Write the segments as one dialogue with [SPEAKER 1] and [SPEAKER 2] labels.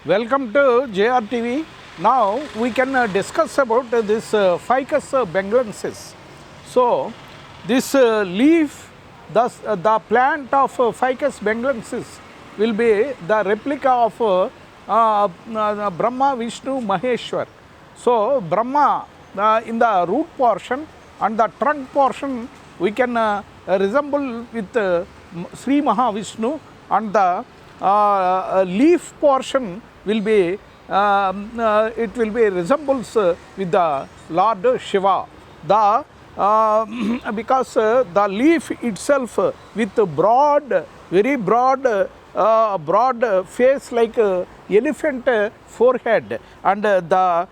[SPEAKER 1] Welcome to JRTV. Now we can discuss about this Ficus bengalensis. So this leaf, the plant of Ficus bengalensis will be the replica of Brahma, Vishnu, Maheshwar. So Brahma in the root portion and the trunk portion we can resemble with Sri Mahavishnu, and the leaf portion will be it will be resembles with the Lord Shiva. The because the leaf itself with broad, very broad, broad face like elephant forehead, and the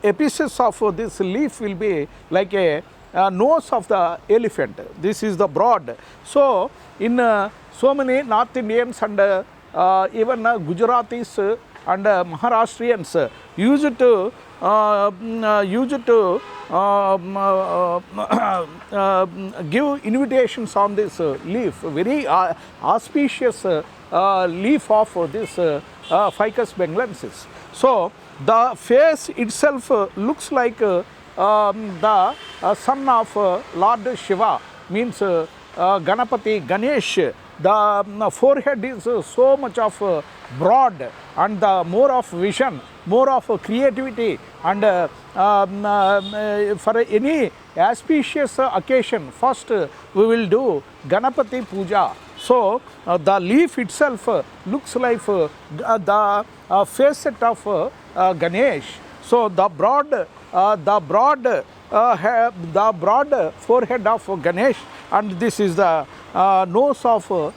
[SPEAKER 1] apices of this leaf will be like a nose of the elephant. This is the broad. So in so many North Indians and even Gujaratis and Maharashtrians used to give invitations on this leaf, very auspicious leaf of this Ficus bengalensis. So the face itself looks like the son of Lord Shiva, means Ganapati, Ganesh. The forehead is so much of broad, and the more of vision, more of creativity, and for any auspicious occasion, first we will do Ganapati Puja. So the leaf itself looks like the facet of Ganesh. So the broad forehead of Ganesh, and this is the nose of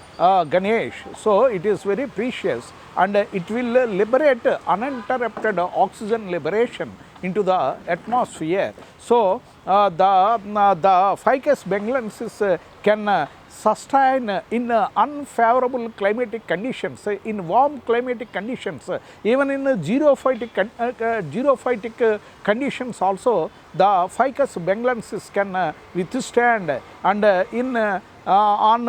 [SPEAKER 1] Ganesh. So it is very precious, and it will liberate uninterrupted oxygen liberation into the atmosphere. So the Ficus bengalensis can sustain in unfavorable climatic conditions, in warm climatic conditions, even in xerophytic conditions also the Ficus bengalensis can withstand, and in on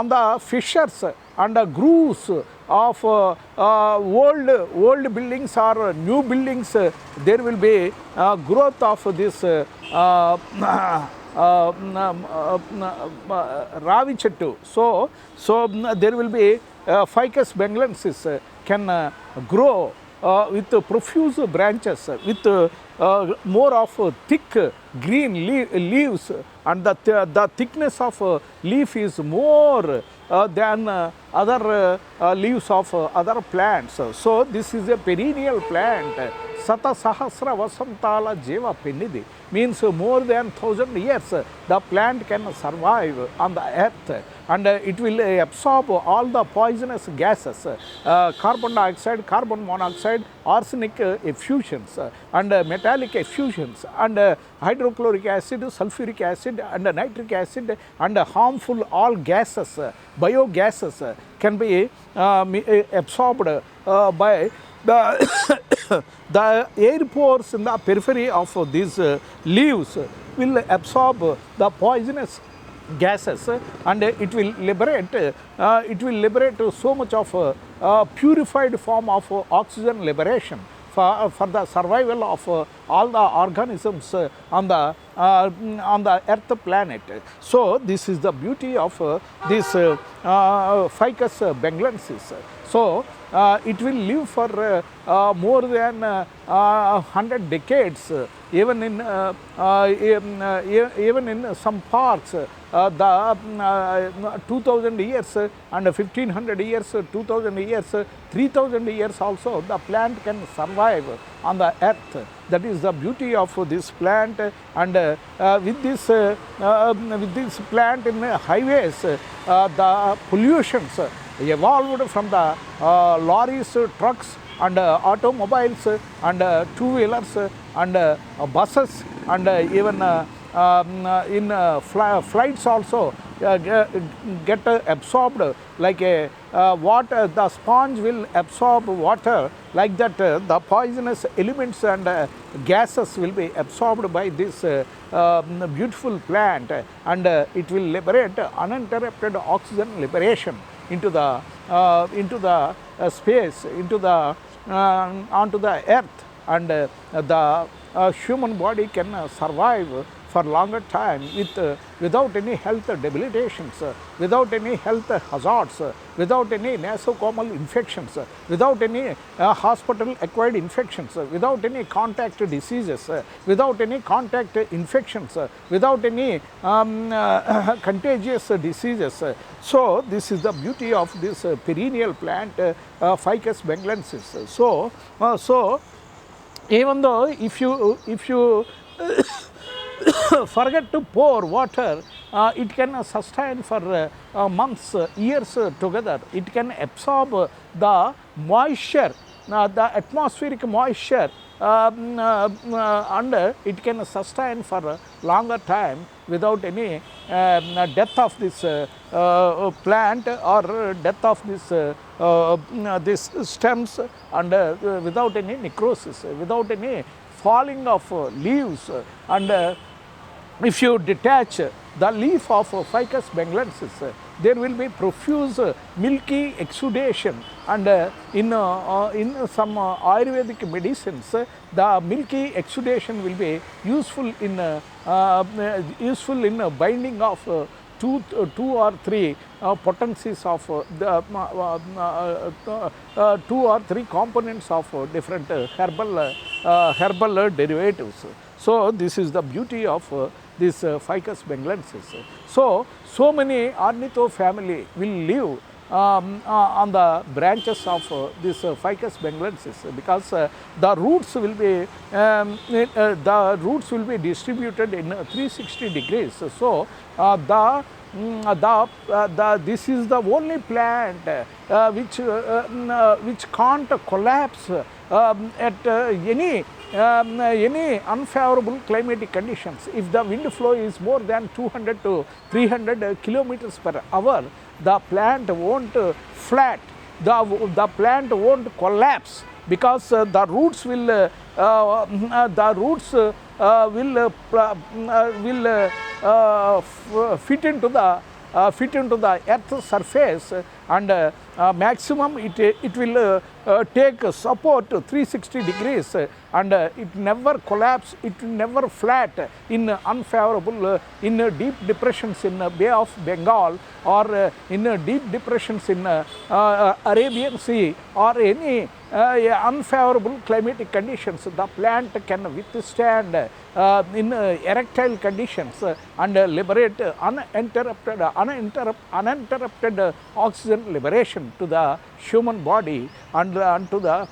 [SPEAKER 1] the fissures and grooves of old buildings or new buildings, there will be growth of this Ravi Chettu. So there will be Ficus bengalensis can grow with profuse branches, with more of thick green leaves, and the thickness of leaf is more than other leaves of other plants. So this is a perennial plant. Sata Sahasra Vasantala Jeva Penidi, means more than 1,000 years the plant can survive on the earth, and it will absorb all the poisonous gases, carbon dioxide, carbon monoxide, arsenic effusions, and metallic effusions, and hydrochloric acid, sulfuric acid, and nitric acid, and harmful all gases, biogases can be absorbed by the air pores in the periphery of these leaves will absorb the poisonous gases, and it will liberate so much of purified form of oxygen liberation for the survival of all the organisms on the earth planet. So this is the beauty of this Ficus bengalensis. So it will live for more than 100 decades. Even in some parks, the 2000 years and 1500 years, 2000 years, 3000 years also the plant can survive on the earth. That is the beauty of this plant, and with this plant in highways, the pollutions evolved from the lorries, trucks, and automobiles, and two-wheelers, and buses, and even in flights also get absorbed like a water. The sponge will absorb water, like that the poisonous elements and gases will be absorbed by this beautiful plant, and it will liberate uninterrupted oxygen liberation into the into the space, into the onto the earth, and the human body can survive for longer time without any health debilitations, without any health hazards, without any nosocomial infections, without any hospital acquired infections, without any contact diseases, without any contact infections, without any contagious diseases. So this is the beauty of this perennial plant, Ficus benglensis. So even though if you forget to pour water, it can sustain for months, years together. It can absorb the moisture, the atmospheric moisture, and it can sustain for a longer time without any death of this plant or death of this stems, and without any necrosis, without any falling of leaves. And if you detach the leaf of Ficus benglensis, there will be profuse milky exudation, and in some Ayurvedic medicines, the milky exudation will be useful in binding of two or three potencies of two or three components of different herbal derivatives. So this is the beauty of this Ficus benglensis. So many ornitho family will live on the branches of this Ficus benglensis, because the roots will be distributed in 360 degrees. So this is the only plant which can't collapse at any unfavorable climatic conditions. If the wind flow is more than 200 to 300 kilometers per hour, the plant won't flat, the plant won't collapse, because the roots will fit into the earth's surface, and maximum it will take support 360 degrees, and it never collapse, it never flat in unfavorable, in deep depressions in Bay of Bengal, or in deep depressions in Arabian Sea, or any unfavorable climatic conditions. The plant can withstand in erectile conditions and liberate uninterrupted oxygen liberation to the human body, and to the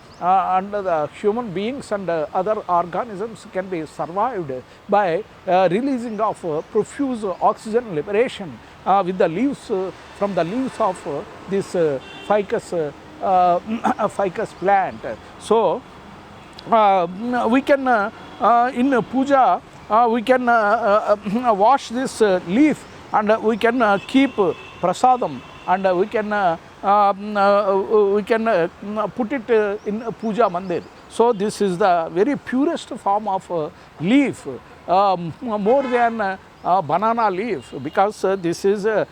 [SPEAKER 1] human beings and other organisms can be survived by releasing of profuse oxygen liberation with the leaves, from the leaves of this Ficus plant. So we can in puja we can wash this leaf, and we can keep prasadam, and we can put it in puja mandir. So this is the very purest form of leaf, more than banana leaf, because this is the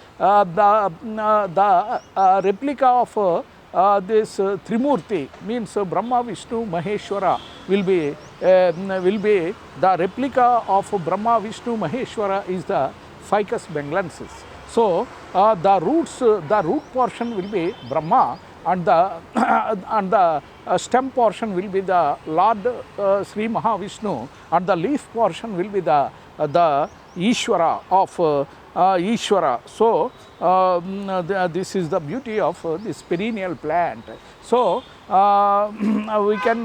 [SPEAKER 1] replica of this Trimurti, means Brahma, Vishnu, Maheshwara will be the replica of Brahma, Vishnu, Maheshwara is the Ficus benglensis. So the root portion will be Brahma, and the stem portion will be the Lord Sri Mahavishnu, and the leaf portion will be the Ishwara of Ishwara. So this is the beauty of this perennial plant. So we can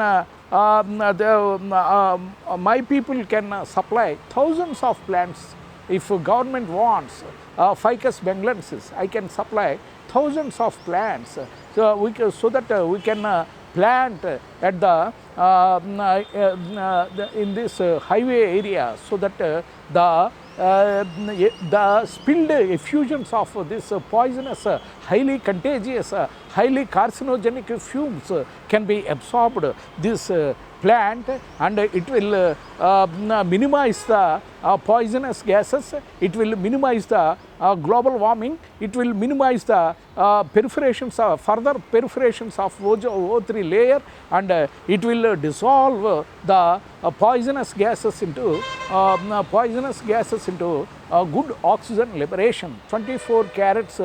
[SPEAKER 1] my people can supply thousands of plants. If government wants Ficus benglensis, I can supply thousands of plants, so that we can plant at in this highway area, so that the spilled effusions of this poisonous, highly contagious, highly carcinogenic fumes can be absorbed. This plant, and it will minimize the poisonous gases, it will minimize the global warming, it will minimize the further perforations of O3 layer, and it will dissolve the poisonous gases into good oxygen liberation. 24 carats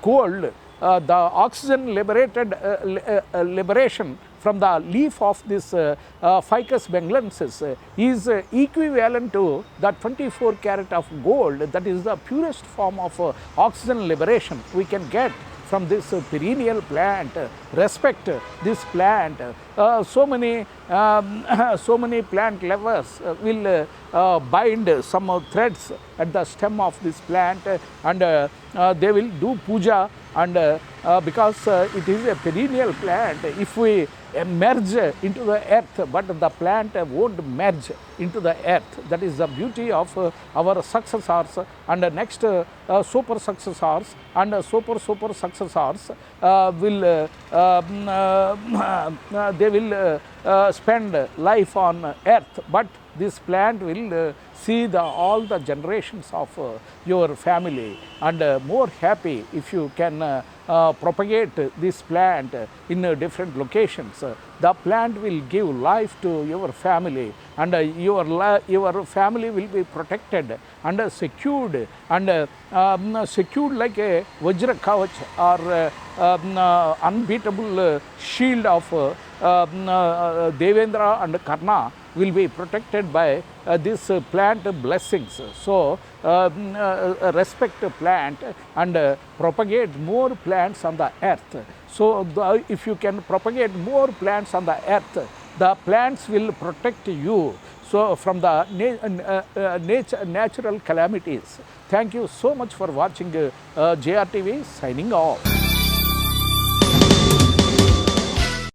[SPEAKER 1] gold, the oxygen liberation from the leaf of this Ficus benglensis is equivalent to the 24 carat of gold. That is the purest form of oxygen liberation we can get from this perennial plant. Respect this plant. So many plant lovers will bind some threads at the stem of this plant, and they will do puja, and because it is a perennial plant, if we merge into the earth, but the plant won't merge into the earth. That is the beauty of our successors, and next super successors and super successors will they will spend life on earth, but this plant will see all the generations of your family, and more happy if you can propagate this plant in different locations. The plant will give life to your family, and your family will be protected and secured, and secured like a Vajra Kavach, or unbeatable shield of Devendra and Karna will be protected by this plant blessings. So respect plant and propagate more plants on the earth. So if you can propagate more plants on the earth, the plants will protect you so from the natural calamities. Thank you so much for watching JRTV, signing off.